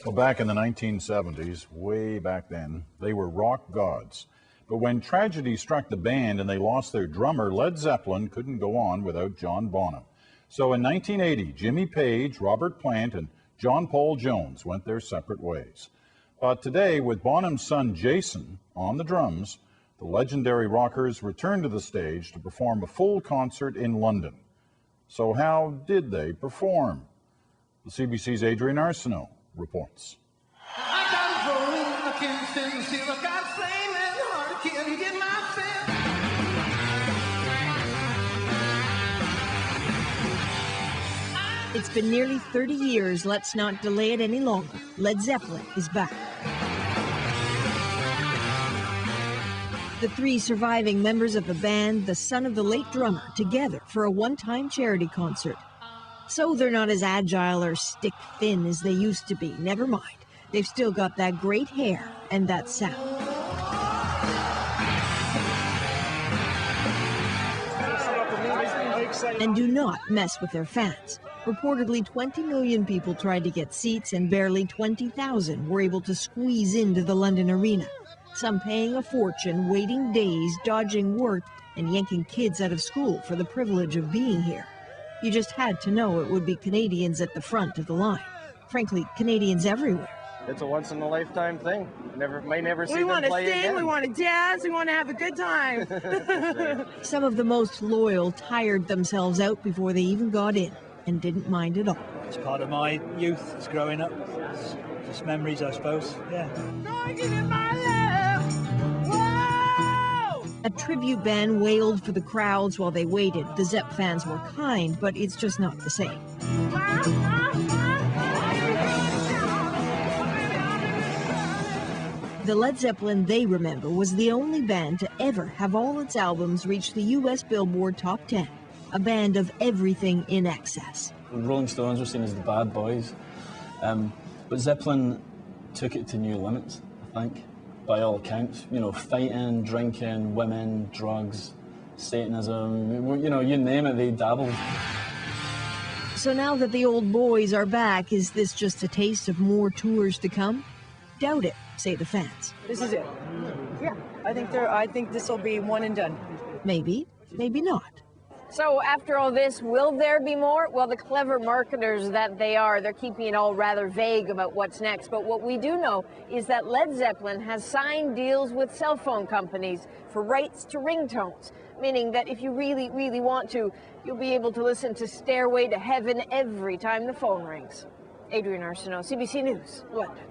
Well, back in the 1970s, way back then, they were rock gods. But when tragedy struck the band and they lost their drummer, Led Zeppelin couldn't go on without John Bonham. So in 1980, Jimmy Page, Robert Plant, and John Paul Jones went their separate ways. But today, with Bonham's son Jason on the drums, the legendary rockers returned to the stage to perform a full concert in London. So how did they perform? The CBC's Adrian Arsenault reports. It's been nearly 30 years. Let's not delay it any longer. Led Zeppelin is back. The three surviving members of the band, the son of the late drummer, together for a one-time charity concert. So they're not as agile or stick-thin as they used to be. Never mind. They've still got that great hair and that sound. And do not mess with their fans. Reportedly, 20 million people tried to get seats and barely 20,000 were able to squeeze into the London arena. Some paying a fortune, waiting days, dodging work, and yanking kids out of school for the privilege of being here. You just had to know it would be Canadians at the front of the line. Frankly, Canadians everywhere. It's a once-in-a-lifetime thing. Might never see them play again. We want to sing, we want to dance, we want to have a good time. Some of the most loyal tired themselves out before they even got in and didn't mind at all. It's part of my youth, it's growing up. It's just memories, I suppose, yeah. A tribute band wailed for the crowds while they waited. The Zepp fans were kind, but it's just not the same. The Led Zeppelin they remember was the only band to ever have all its albums reach the U.S. Billboard Top 10, a band of everything in excess. The Rolling Stones were seen as the bad boys, but Zeppelin took it to new limits, I think, by all accounts. You know, fighting, drinking, women, drugs, Satanism, you know, you name it, they dabbled. So now that the old boys are back, is this just a taste of more tours to come? Doubt it, say the fans. This is it. Yeah, I think this will be one and done. Maybe, maybe not. So after all this, will there be more? Well, the clever marketers that they are, they're keeping it all rather vague about what's next. But what we do know is that Led Zeppelin has signed deals with cell phone companies for rights to ringtones, meaning that if you really, really want to, you'll be able to listen to Stairway to Heaven every time the phone rings. Adrian Arsenault, CBC News, London.